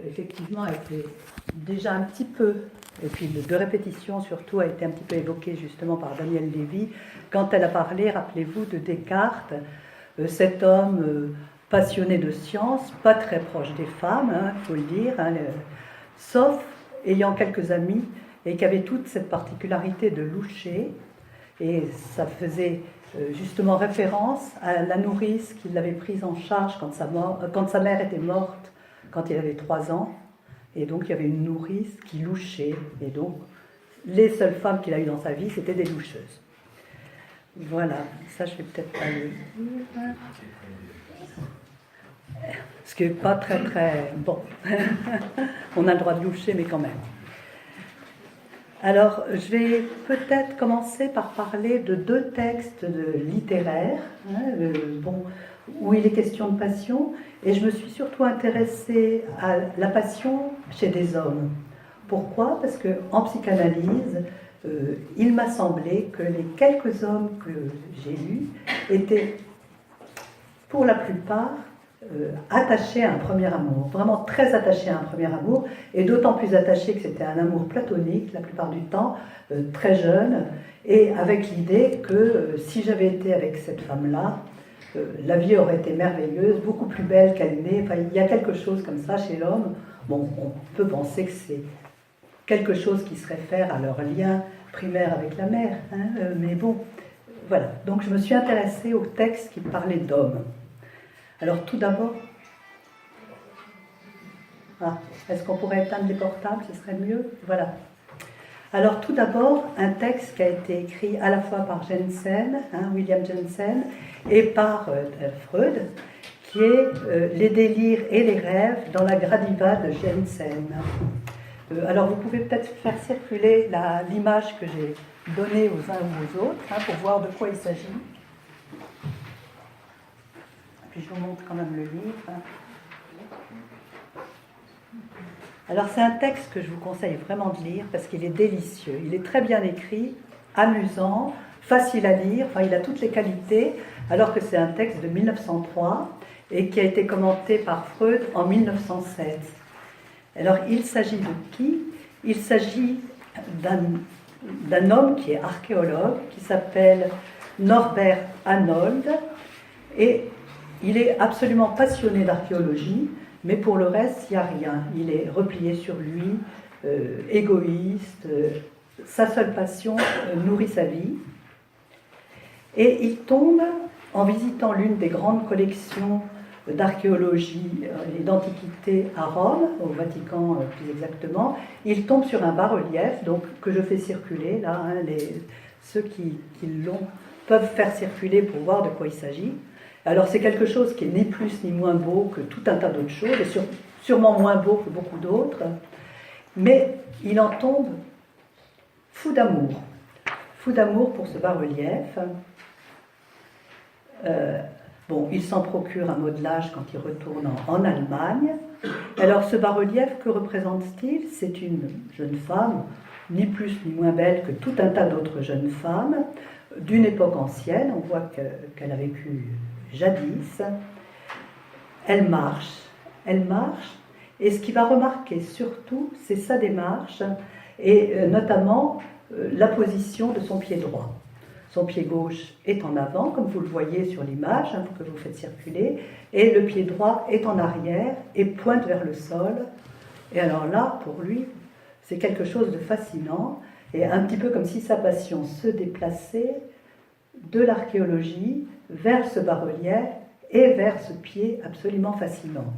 Effectivement, a été déjà un petit peu, et puis de répétition surtout, a été un petit peu évoquée justement par Danielle Lévy, quand elle a parlé, rappelez-vous, de Descartes, cet homme passionné de science, pas très proche des femmes, il faut le dire, sauf ayant quelques amis, et qui avait toute cette particularité de loucher, et ça faisait justement référence à la nourrice qui l'avait prise en charge quand sa mère était morte, quand il avait 3 ans, et donc il y avait une nourrice qui louchait, et donc les seules femmes qu'il a eues dans sa vie, c'était des loucheuses. Voilà, ça je vais peut-être pas le dire. Ce qui n'est pas très très bon. On a le droit de loucher, mais quand même. Alors, je vais peut-être commencer par parler de 2 textes littéraires, où il est question de passion, et je me suis surtout intéressée à la passion chez des hommes. Pourquoi ? Parce qu'en psychanalyse, il m'a semblé que les quelques hommes que j'ai lus étaient, pour la plupart, attachés à un premier amour, vraiment très attachés à un premier amour, et d'autant plus attachés que c'était un amour platonique, la plupart du temps, très jeune, et avec l'idée que si j'avais été avec cette femme-là, la vie aurait été merveilleuse, beaucoup plus belle qu'elle n'est. Enfin, il y a quelque chose comme ça chez l'homme. Bon, on peut penser que c'est quelque chose qui se réfère à leur lien primaire avec la mère, mais bon, voilà. Donc je me suis intéressée au texte qui parlait d'hommes. Alors tout d'abord, est-ce qu'on pourrait éteindre les portables, ce serait mieux ? Voilà. Alors tout d'abord, un texte qui a été écrit à la fois par Jensen, William Jensen, et par Freud, qui est Les délires et les rêves dans la Gradiva de Jensen. Alors vous pouvez peut-être faire circuler l'image que j'ai donnée aux uns ou aux autres, pour voir de quoi il s'agit. Puis je vous montre quand même le livre. Alors c'est un texte que je vous conseille vraiment de lire parce qu'il est délicieux. Il est très bien écrit, amusant, facile à lire, enfin il a toutes les qualités, alors que c'est un texte de 1903 et qui a été commenté par Freud en 1907. Alors il s'agit de qui ? Il s'agit d'un homme qui est archéologue, qui s'appelle Norbert Arnold, et il est absolument passionné d'archéologie, mais pour le reste, il n'y a rien. Il est replié sur lui, égoïste. Sa seule passion nourrit sa vie. Et il tombe, en visitant l'une des grandes collections d'archéologie et d'antiquité à Rome, au Vatican plus exactement, il tombe sur un bas-relief donc, que je fais circuler, là, ceux qui l'ont peuvent faire circuler pour voir de quoi il s'agit. Alors c'est quelque chose qui est ni plus ni moins beau que tout un tas d'autres choses, et sûrement moins beau que beaucoup d'autres, mais il en tombe fou d'amour pour ce bas-relief. Il s'en procure un modelage quand il retourne en Allemagne. Alors ce bas-relief, que représente-t-il ? C'est une jeune femme, ni plus ni moins belle que tout un tas d'autres jeunes femmes, d'une époque ancienne. On voit qu'elle a vécu jadis. Elle marche, et ce qu'il va remarquer surtout, c'est sa démarche, et notamment la position de son pied droit. Son pied gauche est en avant, comme vous le voyez sur l'image, que vous faites circuler, et le pied droit est en arrière et pointe vers le sol. Et alors là, pour lui, c'est quelque chose de fascinant, et un petit peu comme si sa passion se déplaçait de l'archéologie vers ce bas-relief et vers ce pied absolument fascinant.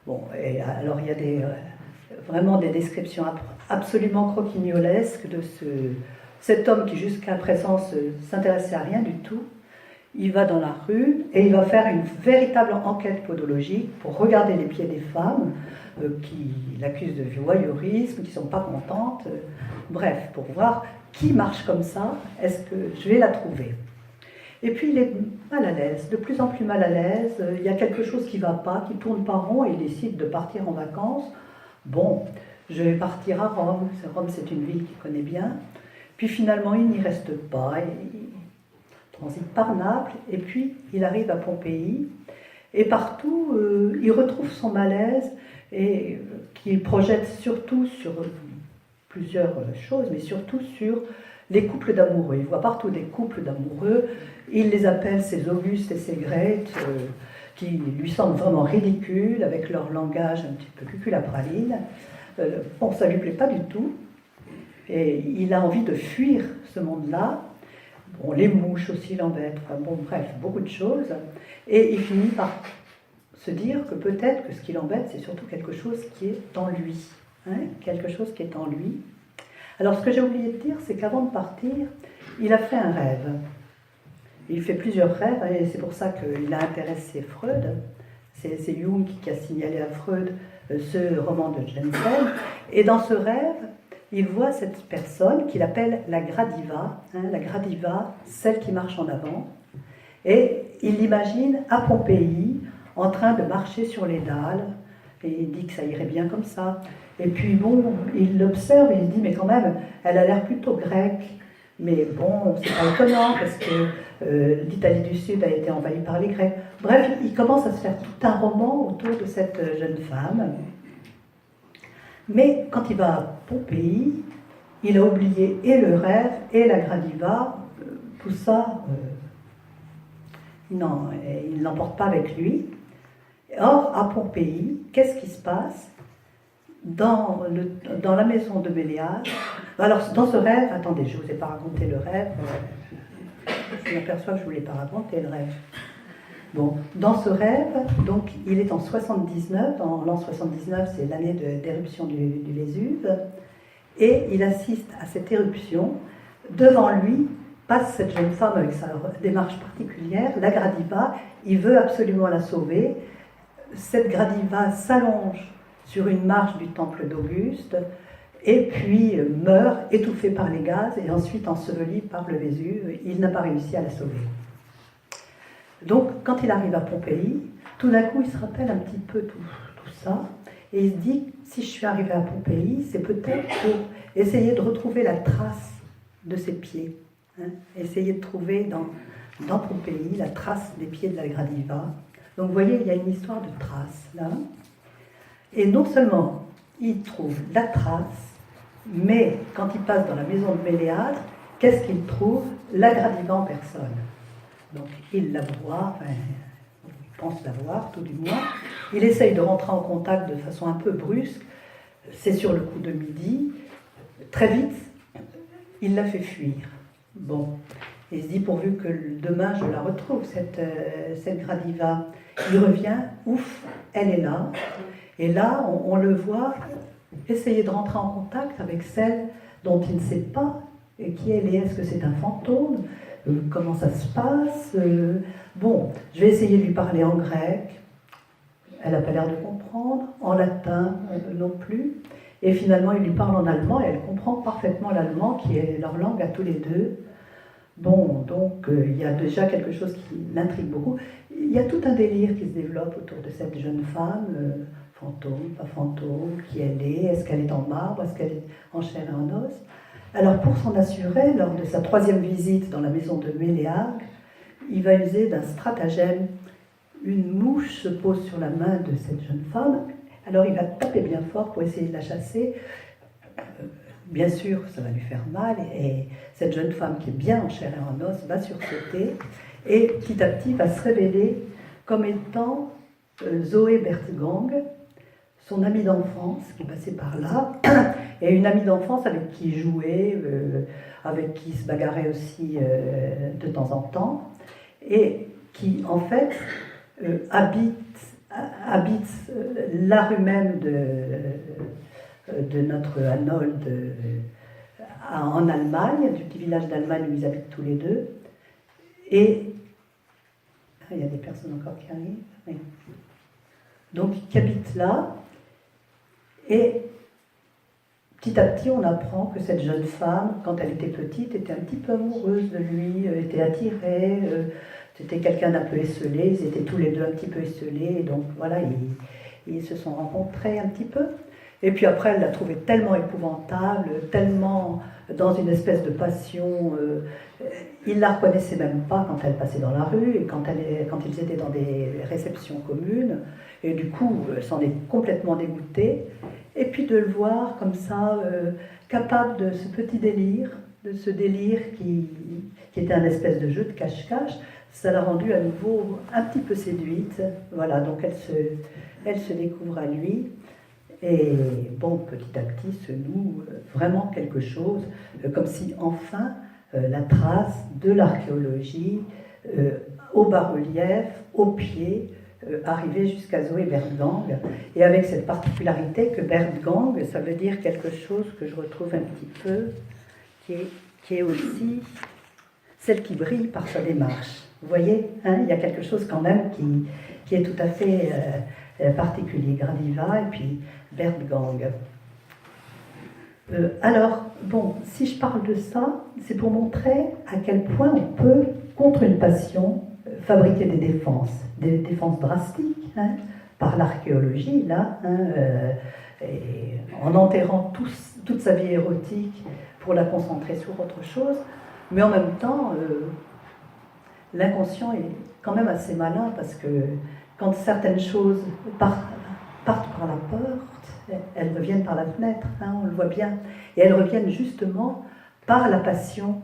Bon, et alors il y a vraiment des descriptions absolument croquignolesques de cet homme qui jusqu'à présent s'intéressait à rien du tout. Il va dans la rue et il va faire une véritable enquête podologique pour regarder les pieds des femmes qui l'accusent de voyeurisme, qui ne sont pas contentes. Bref, pour voir qui marche comme ça, est-ce que je vais la trouver ? Et puis il est mal à l'aise, de plus en plus mal à l'aise, il y a quelque chose qui ne va pas, qui tourne pas rond, et il décide de partir en vacances. Bon, je vais partir à Rome. Rome, c'est une ville qu'il connaît bien. Puis finalement, il n'y reste pas, il transite par Naples, et puis il arrive à Pompéi, et partout, il retrouve son malaise, et qui projette surtout sur plusieurs choses, mais surtout sur les couples d'amoureux. Il voit partout des couples d'amoureux, il les appelle ses Augustes et ses Gretes, qui lui semblent vraiment ridicules, avec leur langage un petit peu cuculapraline. Bon, ça ne lui plaît pas du tout, et il a envie de fuir ce monde-là. Bon, les mouches aussi l'embêtent, enfin, bon, bref, beaucoup de choses, et il finit par se dire que peut-être que ce qui l'embête, c'est surtout quelque chose qui est en lui, hein, quelque chose qui est en lui. Alors, ce que j'ai oublié de dire, c'est qu'avant de partir, il a fait un rêve. Il fait plusieurs rêves, hein, et c'est pour ça qu'il a intéressé Freud. C'est Jung qui a signalé à Freud ce roman de Jensen. Et dans ce rêve, il voit cette personne qu'il appelle la Gradiva, hein, la Gradiva, celle qui marche en avant. Et il l'imagine à Pompéi, en train de marcher sur les dalles, et il dit que ça irait bien comme ça. Et puis bon, il l'observe et il dit, mais quand même, elle a l'air plutôt grecque. Mais bon, c'est pas étonnant, parce que l'Italie du Sud a été envahie par les Grecs. Bref, il commence à se faire tout un roman autour de cette jeune femme. Mais quand il va à Pompéi, il a oublié et le rêve et la Gradiva, tout ça, il ne l'emporte pas avec lui. Or, à Pompéi, qu'est-ce qui se passe dans la maison de Méléagre? Alors, dans ce rêve, attendez, je ne vous ai pas raconté le rêve, je m'aperçois que je ne vous l'ai pas raconté le rêve. Bon, dans ce rêve, donc, il est en 79, dans l'an 79, c'est l'année d'éruption du Vésuve, et il assiste à cette éruption. Devant lui passe cette jeune femme avec sa démarche particulière, la Gradiva, il veut absolument la sauver. Cette Gradiva s'allonge sur une marche du temple d'Auguste, et puis meurt étouffée par les gaz, et ensuite ensevelie par le Vésuve. Il n'a pas réussi à la sauver. Donc, quand il arrive à Pompéi, tout d'un coup, il se rappelle un petit peu tout ça, et il se dit, si je suis arrivé à Pompéi, c'est peut-être pour essayer de retrouver la trace de ses pieds. Hein, essayer de trouver dans Pompéi la trace des pieds de la Gradiva. Donc, vous voyez, il y a une histoire de trace, là. Et non seulement il trouve la trace, mais quand il passe dans la maison de Méléagre, qu'est-ce qu'il trouve? La Gradiva en personne. Donc il la voit, enfin, il pense la voir tout du moins. Il essaye de rentrer en contact de façon un peu brusque. C'est sur le coup de midi. Très vite, il la fait fuir. Bon, il se dit pourvu que demain je la retrouve, cette Gradiva. Il revient, ouf, elle est là. Et là, on le voit essayer de rentrer en contact avec celle dont il ne sait pas qui elle est. Est-ce que c'est un fantôme? Comment ça se passe? Bon, je vais essayer de lui parler en grec. Elle n'a pas l'air de comprendre. En latin non plus. Et finalement, il lui parle en allemand et elle comprend parfaitement l'allemand, qui est leur langue à tous les deux. Bon, donc il y a déjà quelque chose qui l'intrigue beaucoup. Il y a tout un délire qui se développe autour de cette jeune femme. Fantôme, pas fantôme, qui elle est-ce qu'elle est en marbre, est-ce qu'elle est en chair et en os? Alors pour s'en assurer, lors de sa 3e visite dans la maison de Méléagre, il va user d'un stratagème. Une mouche se pose sur la main de cette jeune femme, alors il va taper bien fort pour essayer de la chasser. Bien sûr, ça va lui faire mal, et cette jeune femme qui est bien en chair et en os va sursauter, et petit à petit va se révéler comme étant Zoé Bertgang, son amie d'enfance qui passait par là, et une amie d'enfance avec qui il jouait, avec qui il se bagarrait aussi de temps en temps, et qui en fait habite la rue même de notre Arnold en Allemagne, du petit village d'Allemagne où ils habitent tous les deux, et il y a des personnes encore qui arrivent, oui. Donc qui habitent là. Et petit à petit, on apprend que cette jeune femme, quand elle était petite, était un petit peu amoureuse de lui, était attirée, c'était quelqu'un d'un peu esselé, ils étaient tous les deux un petit peu esselés, et donc voilà, ils se sont rencontrés un petit peu. Et puis après, elle l'a trouvé tellement épouvantable, tellement dans une espèce de passion. Il ne la reconnaissait même pas quand elle passait dans la rue et quand ils étaient dans des réceptions communes. Et du coup, elle s'en est complètement dégoûtée. Et puis de le voir comme ça, capable de ce petit délire, de ce délire qui était un espèce de jeu de cache-cache, ça l'a rendue à nouveau un petit peu séduite. Voilà, donc elle se découvre à lui. Et bon, petit à petit se noue vraiment quelque chose, comme si enfin la trace de l'archéologie au bas-relief, au pied, arrivait jusqu'à Zoé Bertgang. Et avec cette particularité que Bertgang, ça veut dire quelque chose que je retrouve un petit peu, qui est aussi celle qui brille par sa démarche. Vous voyez, hein, il y a quelque chose quand même qui est tout à fait particulier. Gradiva et puis Bertgang. Alors, bon, si je parle de ça, c'est pour montrer à quel point on peut, contre une passion, fabriquer des défenses drastiques, hein, par l'archéologie, là, hein, et en enterrant toute sa vie érotique pour la concentrer sur autre chose, mais en même temps, l'inconscient est quand même assez malin, parce que quand certaines choses partent par la porte, elles reviennent par la fenêtre, hein, on le voit bien, et elles reviennent justement par la passion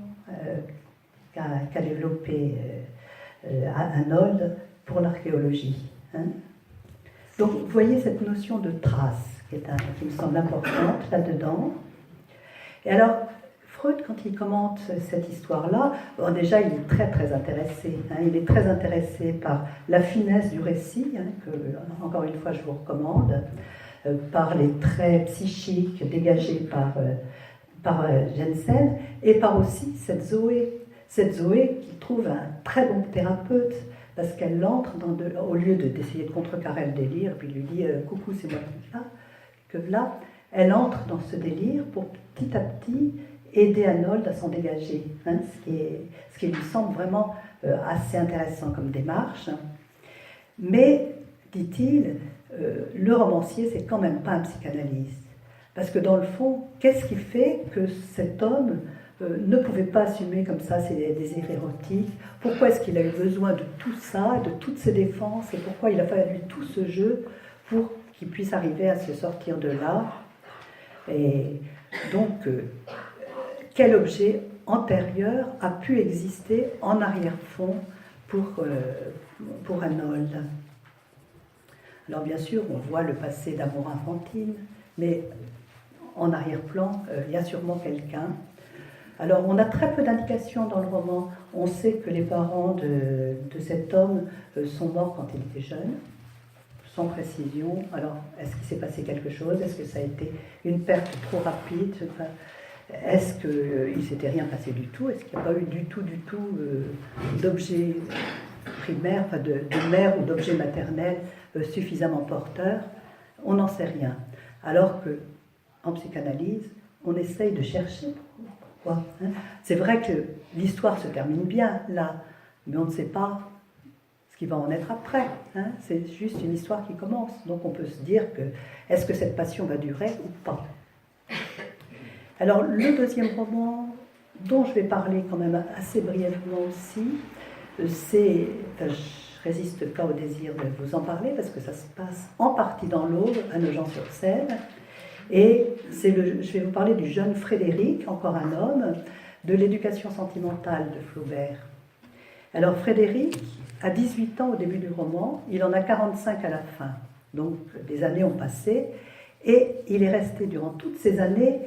qu'a développée Arnold pour l'archéologie. Hein. Donc vous voyez cette notion de trace qui me semble importante là-dedans. Et alors, Freud, quand il commente cette histoire-là, bon, déjà il est très très intéressé. Hein, il est très intéressé par la finesse du récit, hein, que encore une fois je vous recommande, par les traits psychiques dégagés par Jensen, et par aussi cette Zoé qui trouve un très bon thérapeute, parce qu'elle entre au lieu d'essayer de contrecarrer le délire, puis lui dit coucou, c'est moi que là, elle entre dans ce délire pour petit à petit aider Arnold à s'en dégager, hein, ce qui lui semble vraiment assez intéressant comme démarche. Mais, dit-il, le romancier, c'est quand même pas un psychanalyste. Parce que dans le fond, qu'est-ce qui fait que cet homme ne pouvait pas assumer comme ça ses désirs érotiques? Pourquoi est-ce qu'il a eu besoin de tout ça, de toutes ces défenses, et pourquoi il a fallu tout ce jeu pour qu'il puisse arriver à se sortir de là? Et donc, quel objet antérieur a pu exister en arrière-fond pour Arnold? Alors bien sûr, on voit le passé d'amour infantile, mais en arrière-plan, il y a sûrement quelqu'un. Alors on a très peu d'indications dans le roman. On sait que les parents de cet homme sont morts quand il était jeune, sans précision. Alors est-ce qu'il s'est passé quelque chose? Est-ce que ça a été une perte trop rapide? Est-ce qu'il ne s'était rien passé du tout? Est-ce qu'il n'y a pas eu du tout d'objet primaire, enfin de mère ou d'objet maternel suffisamment porteur? On n'en sait rien. Alors que en psychanalyse, on essaye de chercher pourquoi. Hein. C'est vrai que l'histoire se termine bien là, mais on ne sait pas ce qui va en être après. Hein. C'est juste une histoire qui commence. Donc on peut se dire que est-ce que cette passion va durer ou pas? Alors le deuxième roman dont je vais parler quand même assez brièvement aussi, c'est... Enfin, je résiste pas au désir de vous en parler parce que ça se passe en partie dans l'Aube, à Nogent-sur-Seine. Et je vais vous parler du jeune Frédéric, encore un homme, de l'éducation sentimentale de Flaubert. Alors Frédéric a 18 ans au début du roman, il en a 45 à la fin. Donc des années ont passé et il est resté durant toutes ces années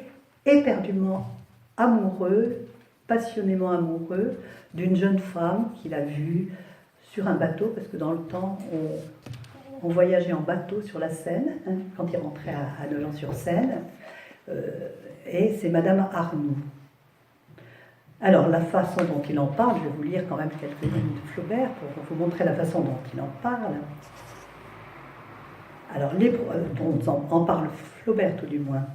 éperdument amoureux, passionnément amoureux d'une jeune femme qu'il a vue sur un bateau, parce que dans le temps, on voyageait en bateau sur la Seine, hein, quand il rentrait à Nogent-sur-Seine, et c'est Madame Arnoux. Alors, la façon dont il en parle, je vais vous lire quand même quelques lignes de Flaubert pour vous montrer la façon dont il en parle. Alors, dont en parle Flaubert tout du moins.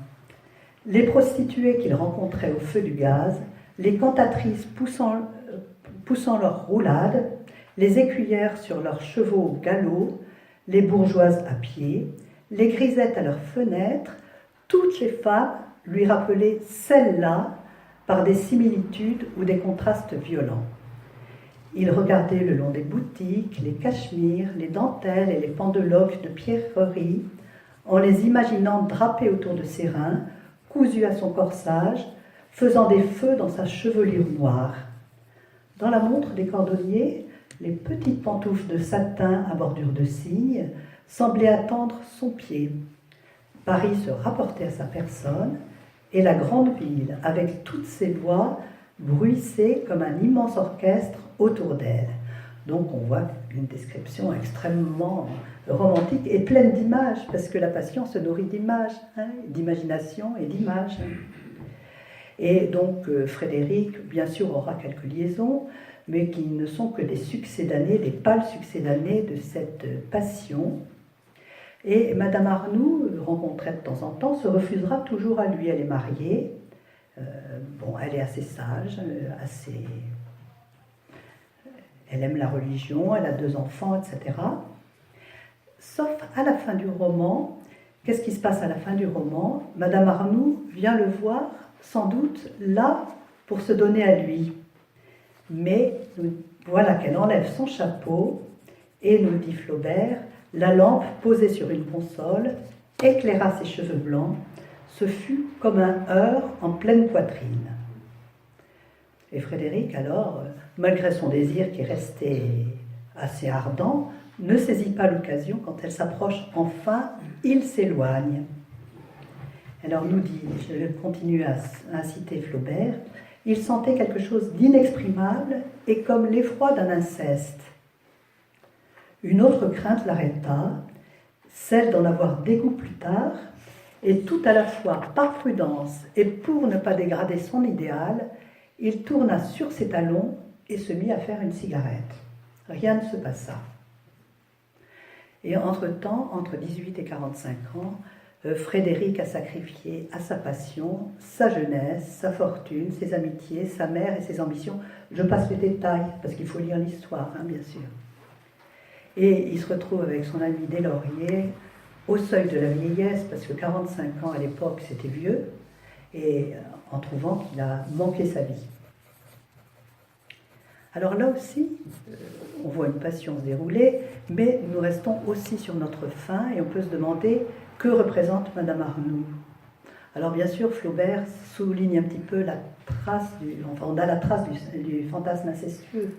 Les prostituées qu'il rencontrait au feu du gaz, les cantatrices poussant leurs roulades, les écuyères sur leurs chevaux au galop, les bourgeoises à pied, les grisettes à leurs fenêtres, toutes les femmes lui rappelaient celle-là par des similitudes ou des contrastes violents. Il regardait le long des boutiques, les cachemires, les dentelles et les pendeloques de pierreries, en les imaginant drapés autour de ses reins, cousus à son corsage, faisant des feux dans sa chevelure noire. Dans la montre des cordonniers, les petites pantoufles de satin à bordure de cygne semblaient attendre son pied. Paris se rapportait à sa personne, et la grande ville, avec toutes ses voix, bruissait comme un immense orchestre autour d'elle. Donc on voit une description extrêmement romantique et pleine d'images, parce que la passion se nourrit d'images, d'imagination et d'images. Et donc Frédéric, bien sûr, aura quelques liaisons, mais qui ne sont que des succédanées, des pâles succédanées de cette passion. Et Madame Arnoux, rencontrée de temps en temps, se refusera toujours à lui. Elle est mariée, elle est assez sage, elle aime la religion, elle a 2 enfants, etc. Sauf à la fin du roman. Qu'est-ce qui se passe à la fin du roman? Madame Arnoux vient le voir, sans doute, là, pour se donner à lui. Mais voilà qu'elle enlève son chapeau, et nous dit Flaubert, la lampe posée sur une console éclaira ses cheveux blancs. Ce fut comme un heurt en pleine poitrine. Et Frédéric, alors, malgré son désir qui restait assez ardent, ne saisit pas l'occasion. Quand elle s'approche enfin, il s'éloigne. Alors nous dit, je continue à citer Flaubert, il sentait quelque chose d'inexprimable et comme l'effroi d'un inceste. Une autre crainte l'arrêta, celle d'en avoir dégoût plus tard, et tout à la fois par prudence et pour ne pas dégrader son idéal, il tourna sur ses talons et se mit à faire une cigarette. Rien ne se passa. Et entre-temps, entre 18 et 45 ans, Frédéric a sacrifié à sa passion, sa jeunesse, sa fortune, ses amitiés, sa mère et ses ambitions. Je passe les détails, parce qu'il faut lire l'histoire, bien sûr. Et il se retrouve avec son ami Deslauriers au seuil de la vieillesse, parce que 45 ans à l'époque, c'était vieux, et en trouvant qu'il a manqué sa vie. Alors là aussi, on voit une passion se dérouler, mais nous restons aussi sur notre faim, et on peut se demander que représente Madame Arnoux. Alors bien sûr, Flaubert souligne un petit peu la trace on a la trace du fantasme incestueux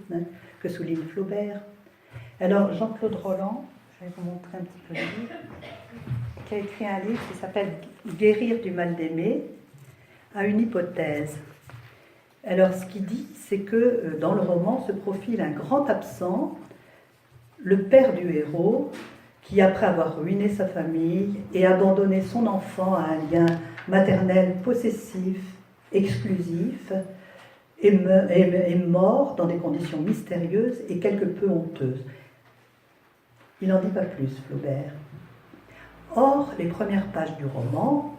que souligne Flaubert. Alors Jean-Claude Roland, je vais vous montrer un petit peu le livre, qui a écrit un livre qui s'appelle « Guérir du mal d'aimer », a une hypothèse. Alors ce qu'il dit, c'est que dans le roman se profile un grand absent, le père du héros, qui après avoir ruiné sa famille et abandonné son enfant à un lien maternel possessif, exclusif, est mort dans des conditions mystérieuses et quelque peu honteuses. Il n'en dit pas plus, Flaubert. Or, les premières pages du roman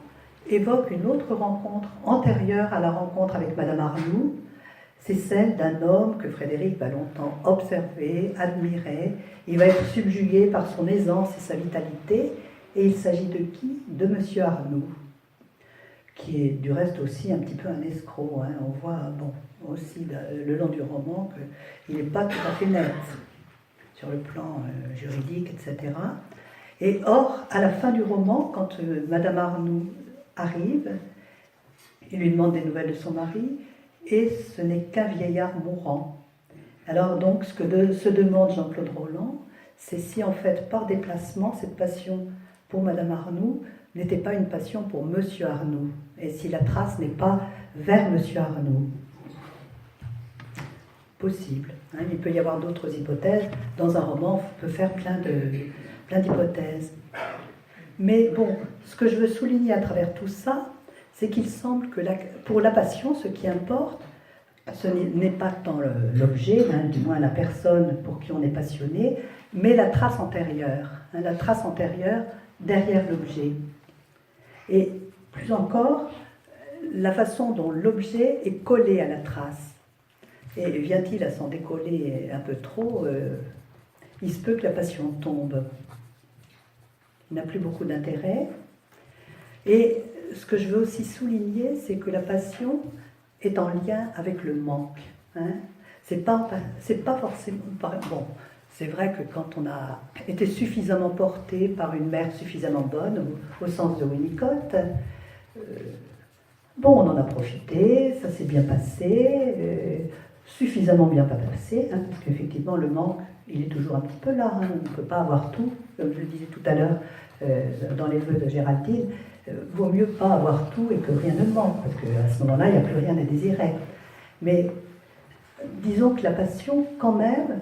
évoquent une autre rencontre antérieure à la rencontre avec Madame Arnoux. C'est celle d'un homme que Frédéric va longtemps observer, admirer. Il va être subjugué par son aisance et sa vitalité. Et il s'agit de qui? De Monsieur Arnoux, qui est du reste aussi un petit peu un escroc. On voit aussi le long du roman qu'il n'est pas tout à fait net sur le plan juridique, etc. Et or, à la fin du roman, quand Madame Arnoux arrive, il lui demande des nouvelles de son mari, et ce n'est qu'un vieillard mourant. Alors donc, ce que se demande Jean-Claude Roland, c'est si en fait, par déplacement, cette passion pour Madame Arnoux n'était pas une passion pour Monsieur Arnoux, et si la trace n'est pas vers Monsieur Arnoux. Possible. Il peut y avoir d'autres hypothèses. Dans un roman, on peut faire plein d'hypothèses. Mais bon, ce que je veux souligner à travers tout ça, c'est qu'il semble que pour la passion, ce qui importe, ce n'est pas tant l'objet, du moins la personne pour qui on est passionné, mais la trace antérieure. La trace antérieure derrière l'objet. Et plus encore, la façon dont l'objet est collé à la trace. Et vient-il à s'en décoller un peu trop, il se peut que la passion tombe. Il n'a plus beaucoup d'intérêt. Et ce que je veux aussi souligner, c'est que la passion est en lien avec le manque. Hein. C'est pas forcément... Bon, c'est vrai que quand on a été suffisamment porté par une mère suffisamment bonne, au sens de Winnicott, bon, on en a profité, ça s'est bien passé, suffisamment bien passé, hein, parce qu'effectivement, le manque, il est toujours un petit peu là. Hein, on ne peut pas avoir tout, comme je le disais tout à l'heure dans les vœux de Géraldine. Vaut mieux pas avoir tout et que rien ne manque, parce qu'à ce moment-là, il n'y a plus rien à désirer. Mais disons que la passion, quand même,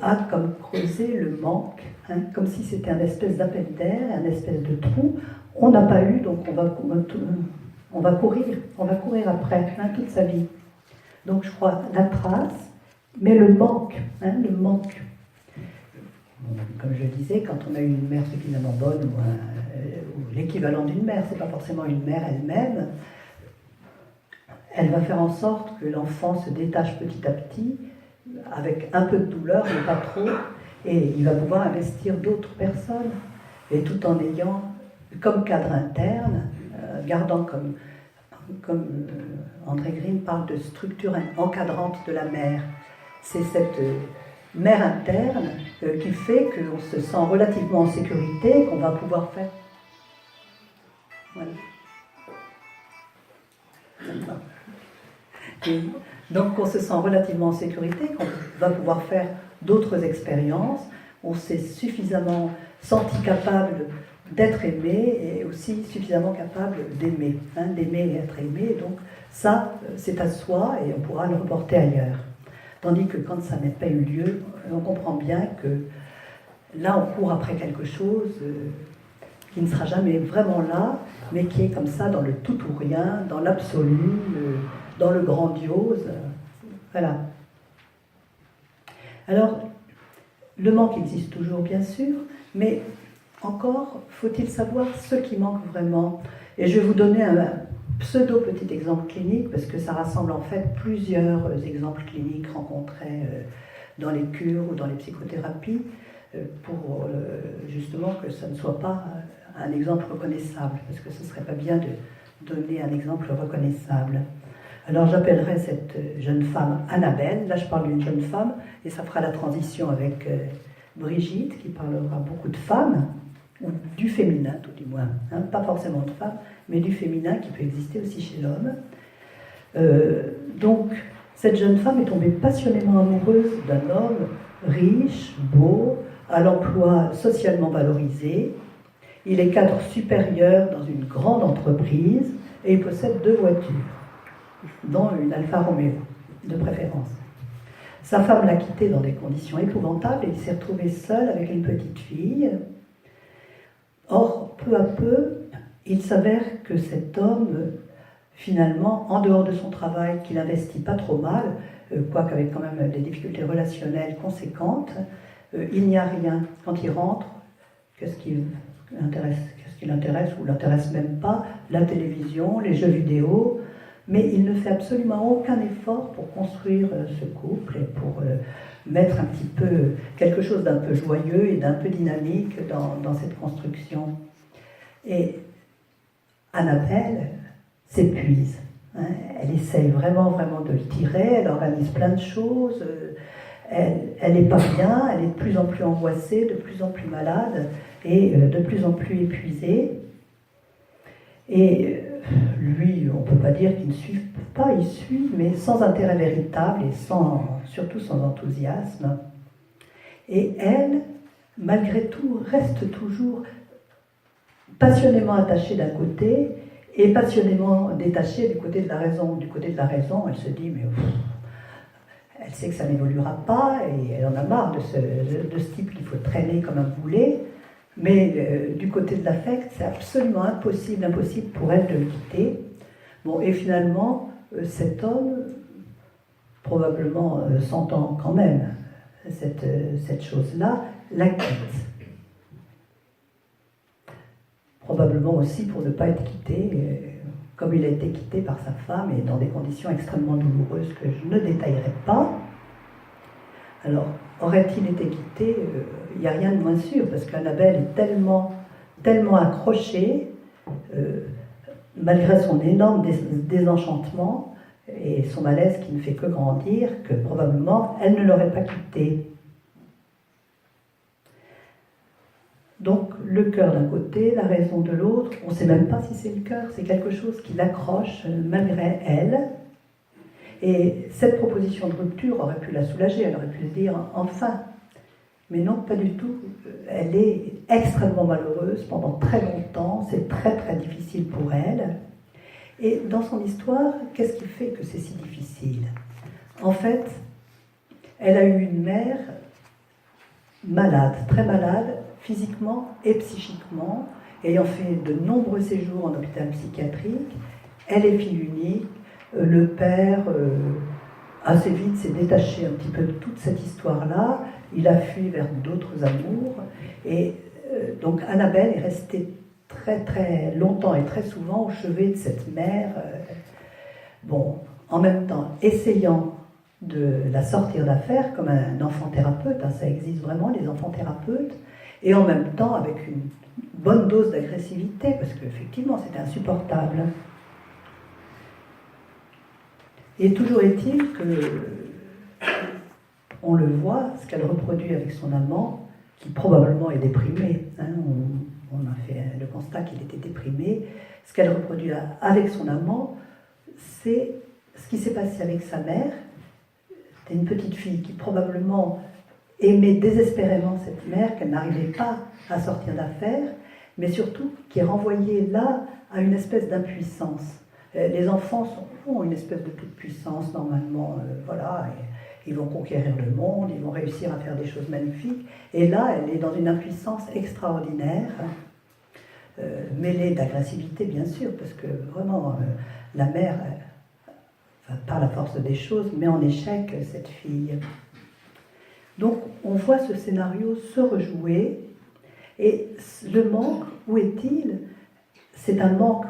a comme creusé le manque, hein, comme si c'était un espèce d'appel d'air, un espèce de trou. On n'a pas eu, donc on va courir après, hein, toute sa vie. Donc je crois la trace, mais le manque, hein, le manque. Comme je le disais, quand on a eu une mère suffisamment bonne, ou l'équivalent d'une mère, c'est pas forcément une mère elle-même, elle va faire en sorte que l'enfant se détache petit à petit, avec un peu de douleur, mais pas trop, et il va pouvoir investir d'autres personnes, et tout en ayant comme cadre interne, gardant comme André Green parle de structure encadrante de la mère. C'est cette mère interne qui fait qu'on se sent relativement en sécurité, qu'on va pouvoir faire. Voilà. Et donc on se sent relativement en sécurité, qu'on va pouvoir faire d'autres expériences, on s'est suffisamment senti capable d'être aimé et aussi suffisamment capable d'aimer, hein, d'aimer et être aimé. Donc ça, c'est à soi et on pourra le reporter ailleurs. Tandis que quand ça n'a pas eu lieu, on comprend bien que là, on court après quelque chose qui ne sera jamais vraiment là, mais qui est comme ça dans le tout ou rien, dans l'absolu, dans le grandiose. Voilà. Alors, le manque existe toujours, bien sûr, mais encore faut-il savoir ce qui manque vraiment. Et je vais vous donner un pseudo-petit exemple clinique, parce que ça rassemble en fait plusieurs exemples cliniques rencontrés dans les cures ou dans les psychothérapies, pour justement que ça ne soit pas un exemple reconnaissable, parce que ce ne serait pas bien de donner un exemple reconnaissable. Alors j'appellerai cette jeune femme Annabelle, là je parle d'une jeune femme, et ça fera la transition avec Brigitte, qui parlera beaucoup de femmes, ou du féminin tout du moins, hein, pas forcément de femmes, mais du féminin qui peut exister aussi chez l'homme. Donc cette jeune femme est tombée passionnément amoureuse d'un homme riche, beau, à l'emploi socialement valorisé. Il est cadre supérieur dans une grande entreprise et il possède 2 voitures, dont une Alfa Romeo, de préférence. Sa femme l'a quitté dans des conditions épouvantables et il s'est retrouvé seul avec une petite fille. Or, peu à peu, il s'avère que cet homme, finalement, en dehors de son travail, qu'il n'investit pas trop mal, quoique avec quand même des difficultés relationnelles conséquentes, il n'y a rien. Quand il rentre, qu'est-ce qui l'intéresse ou l'intéresse même pas? La télévision, les jeux vidéo, mais il ne fait absolument aucun effort pour construire ce couple et pour mettre un petit peu quelque chose d'un peu joyeux et d'un peu dynamique dans cette construction. Et Annabelle s'épuise. Hein, elle essaye vraiment de le tirer, elle organise plein de choses, elle n'est pas bien, elle est de plus en plus angoissée, de plus en plus malade et de plus en plus épuisée. Et lui, on ne peut pas dire qu'il ne suit pas, il suit, mais sans intérêt véritable et surtout sans enthousiasme. Et elle, malgré tout, reste toujours passionnément attachée d'un côté et passionnément détachée du côté de la raison. Du côté de la raison, elle se dit, mais elle sait que ça n'évoluera pas et elle en a marre de ce type qu'il faut traîner comme un boulet. Mais du côté de l'affect, c'est absolument impossible pour elle de le quitter. Bon, et finalement, cet homme, probablement sentant quand même cette chose-là, la quitte. Probablement aussi pour ne pas être quitté, comme il a été quitté par sa femme et dans des conditions extrêmement douloureuses que je ne détaillerai pas. Alors, aurait-il été quitté? Il n'y a rien de moins sûr, parce qu'Annabelle est tellement accrochée, malgré son énorme désenchantement et son malaise qui ne fait que grandir, que probablement elle ne l'aurait pas quitté. Donc le cœur d'un côté, la raison de l'autre, on ne sait même pas si c'est le cœur, c'est quelque chose qui l'accroche malgré elle. Et cette proposition de rupture aurait pu la soulager, elle aurait pu se dire enfin. Mais non, pas du tout. Elle est extrêmement malheureuse pendant très longtemps, c'est très très difficile pour elle. Et dans son histoire, qu'est-ce qui fait que c'est si difficile? En fait, elle a eu une mère malade, très malade, physiquement et psychiquement, ayant fait de nombreux séjours en hôpital psychiatrique. Elle est fille unique. Le père, assez vite, s'est détaché un petit peu de toute cette histoire-là. Il a fui vers d'autres amours. Et donc Annabelle est restée très très longtemps et très souvent au chevet de cette mère. Bon, en même temps, essayant de la sortir d'affaire comme un enfant thérapeute, hein, ça existe vraiment, les enfants thérapeutes, et en même temps avec une bonne dose d'agressivité, parce qu'effectivement c'était insupportable. Et toujours est-il que, on le voit, ce qu'elle reproduit avec son amant, qui probablement est déprimé, hein, on a fait le constat qu'il était déprimé, ce qu'elle reproduit avec son amant, c'est ce qui s'est passé avec sa mère. C'était une petite fille qui probablement aimait désespérément cette mère, qu'elle n'arrivait pas à sortir d'affaire, mais surtout qui est renvoyée là à une espèce d'impuissance. Les enfants ont une espèce de toute puissance normalement, voilà, ils vont conquérir le monde, ils vont réussir à faire des choses magnifiques. Et là, elle est dans une impuissance extraordinaire, mêlée d'agressivité bien sûr, parce que vraiment, la mère, par la force des choses, met en échec cette fille. Donc, on voit ce scénario se rejouer, et le manque, où est-il? C'est un manque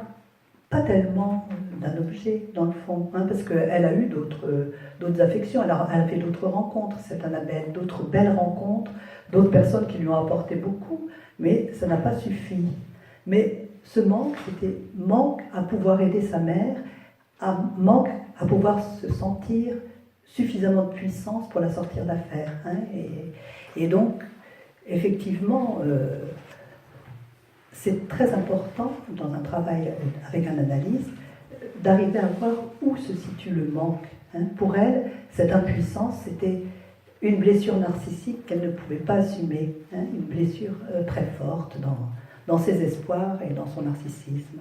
pas tellement d'un objet, dans le fond, hein, parce qu'elle a eu d'autres affections, elle a fait d'autres rencontres, cette Annabelle, d'autres belles rencontres, d'autres personnes qui lui ont apporté beaucoup, mais ça n'a pas suffi. Mais ce manque, c'était manque à pouvoir aider sa mère, manque à pouvoir se sentir suffisamment de puissance pour la sortir d'affaire. Hein, et donc, effectivement, c'est très important dans un travail avec un analyste d'arriver à voir où se situe le manque. Hein. Pour elle, cette impuissance, c'était une blessure narcissique qu'elle ne pouvait pas assumer, hein, une blessure très forte dans ses espoirs et dans son narcissisme.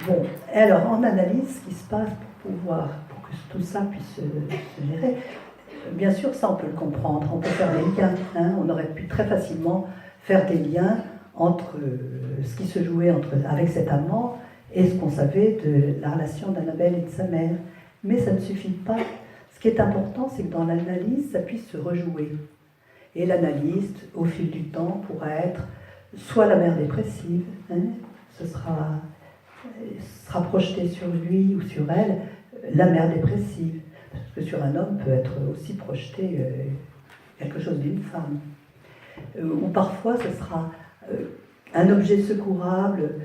Bon, alors en analyse, ce qui se passe pour que tout ça puisse se gérer, bien sûr, ça on peut le comprendre, on peut faire des liens, hein, on aurait pu très facilement faire des liens entre ce qui se jouait avec cet amant et ce qu'on savait de la relation d'Annabelle et de sa mère. Mais ça ne suffit pas. Ce qui est important, c'est que dans l'analyse, ça puisse se rejouer. Et l'analyste, au fil du temps, pourra être soit la mère dépressive, hein, ce sera projeté sur lui ou sur elle, la mère dépressive. Parce que sur un homme peut être aussi projeté quelque chose d'une femme. Ou parfois ce sera un objet secourable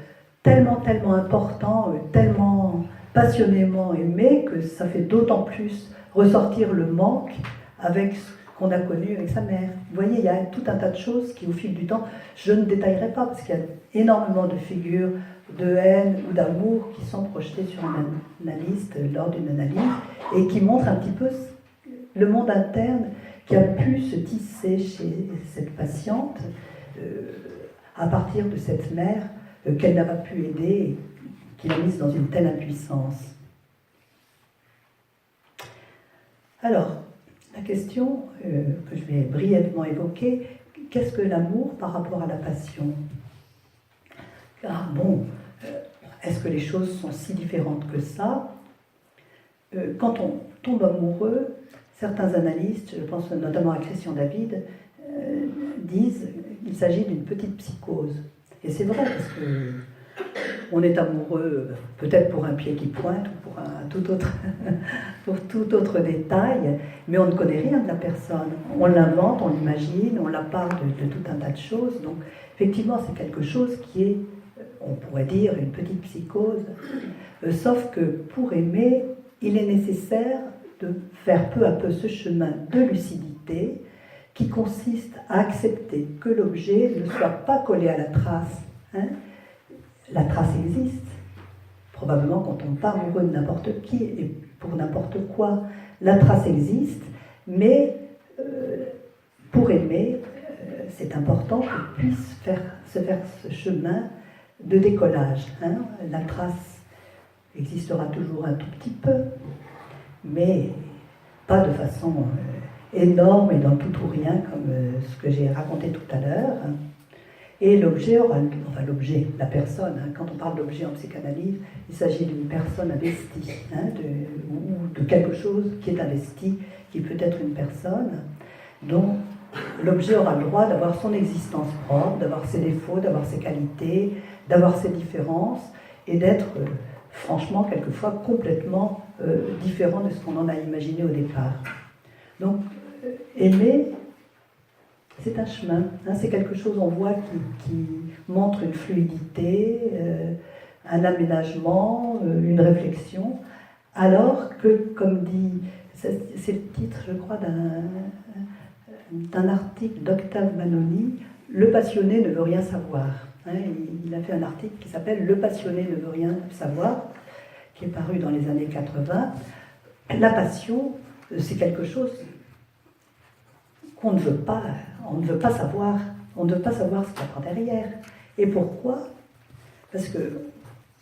tellement important, tellement passionnément aimé que ça fait d'autant plus ressortir le manque avec ce qu'on a connu avec sa mère. Vous voyez, il y a tout un tas de choses qui au fil du temps, je ne détaillerai pas parce qu'il y a énormément de figures de haine ou d'amour qui sont projetées sur un analyste lors d'une analyse et qui montrent un petit peu le monde interne qui a pu se tisser chez cette patiente à partir de cette mère qu'elle n'a pas pu aider et qui l'a mise dans une telle impuissance. Alors, la question que je vais brièvement évoquer, qu'est-ce que l'amour par rapport à la passion? Ah bon, est-ce que les choses sont si différentes que ça? Quand on tombe amoureux, certains analystes, je pense notamment à Christian David, disent qu'il s'agit d'une petite psychose. Et c'est vrai, parce que on est amoureux peut-être pour un pied qui pointe ou pour un tout autre, pour tout autre détail, mais on ne connaît rien de la personne. On l'invente, on l'imagine, on la parle de tout un tas de choses. Donc effectivement, c'est quelque chose qui est, on pourrait dire, une petite psychose. Sauf que pour aimer, il est nécessaire de faire peu à peu ce chemin de lucidité qui consiste à accepter que l'objet ne soit pas collé à la trace. Hein. La trace existe. Probablement quand on part amoureux de n'importe qui et pour n'importe quoi, la trace existe, mais pour aimer, c'est important qu'on puisse se faire ce chemin de décollage. Hein. La trace existera toujours un tout petit peu, mais pas de façon énorme et dans tout ou rien comme ce que j'ai raconté tout à l'heure. Et l'objet enfin l'objet, la personne, hein, quand on parle d'objet en psychanalyse, il s'agit d'une personne investie, hein, ou de quelque chose qui est investi, qui peut être une personne, dont l'objet aura le droit d'avoir son existence propre, d'avoir ses défauts, d'avoir ses qualités, d'avoir ses différences, et d'être franchement quelquefois complètement différent de ce qu'on en a imaginé au départ. Donc aimer, c'est un chemin, hein, c'est quelque chose, on voit, qui montre une fluidité, un aménagement, une réflexion, alors que, comme dit, c'est le titre, je crois, d'un article d'Octave Manoni, « Le passionné ne veut rien savoir ». Hein, il a fait un article qui s'appelle « Le passionné ne veut rien savoir », qui est paru dans les années 80. La passion, c'est quelque chose qu'on ne veut pas, on ne veut pas savoir, on ne veut pas savoir ce qu'il y a derrière. Et pourquoi? Parce que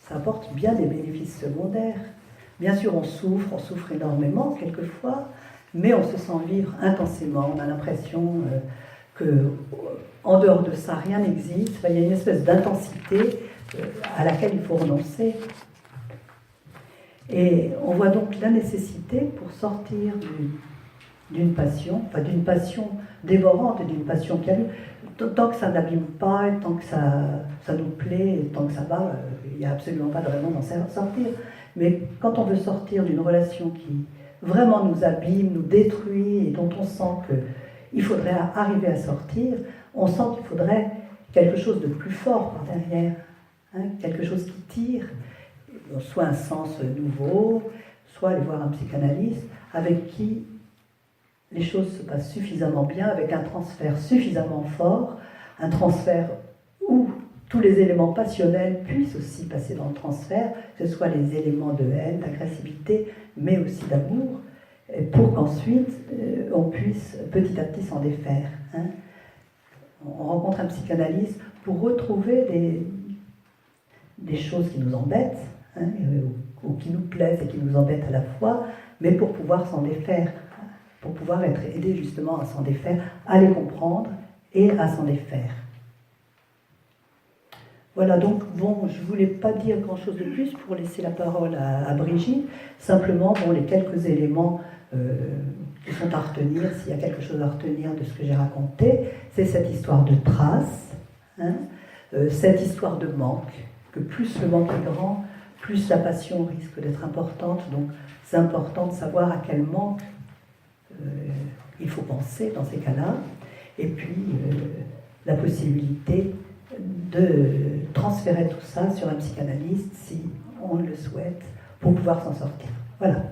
ça apporte bien des bénéfices secondaires. Bien sûr, on souffre énormément quelquefois, mais on se sent vivre intensément. On a l'impression que, en dehors de ça, rien n'existe. Enfin, il y a une espèce d'intensité à laquelle il faut renoncer. Et on voit donc la nécessité, pour sortir d'une passion dévorante et d'une passion qui arrive, tant que ça n'abîme pas, et tant que ça nous plaît, et tant que ça va, il n'y a absolument pas de raison d'en sortir. Mais quand on veut sortir d'une relation qui vraiment nous abîme, nous détruit, et dont on sent qu'il faudrait arriver à sortir, on sent qu'il faudrait quelque chose de plus fort par derrière, hein, quelque chose qui tire, soit un sens nouveau, soit aller voir un psychanalyste avec qui les choses se passent suffisamment bien, avec un transfert suffisamment fort, un transfert où tous les éléments passionnels puissent aussi passer dans le transfert, que ce soit les éléments de haine, d'agressivité, mais aussi d'amour, pour qu'ensuite on puisse petit à petit s'en défaire. Hein. On rencontre un psychanalyste pour retrouver des choses qui nous embêtent, hein, ou qui nous plaisent et qui nous embêtent à la fois, mais pour pouvoir s'en défaire, pour pouvoir être aidé justement à s'en défaire, à les comprendre et à s'en défaire. Voilà, donc bon, je ne voulais pas dire grand-chose de plus pour laisser la parole à Brigitte, simplement les quelques éléments qui sont à retenir, s'il y a quelque chose à retenir de ce que j'ai raconté, c'est cette histoire de traces, hein, cette histoire de manque, que plus le manque est grand, plus la passion risque d'être importante, donc c'est important de savoir à quel manque il faut penser dans ces cas-là, et puis la possibilité de transférer tout ça sur un psychanalyste si on le souhaite pour pouvoir s'en sortir. Voilà.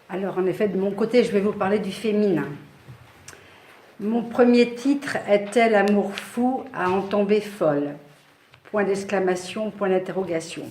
Alors, en effet, de mon côté, je vais vous parler du féminin. Mon premier titre était « L'amour fou à en tomber folle ». Point d'exclamation, point d'interrogation.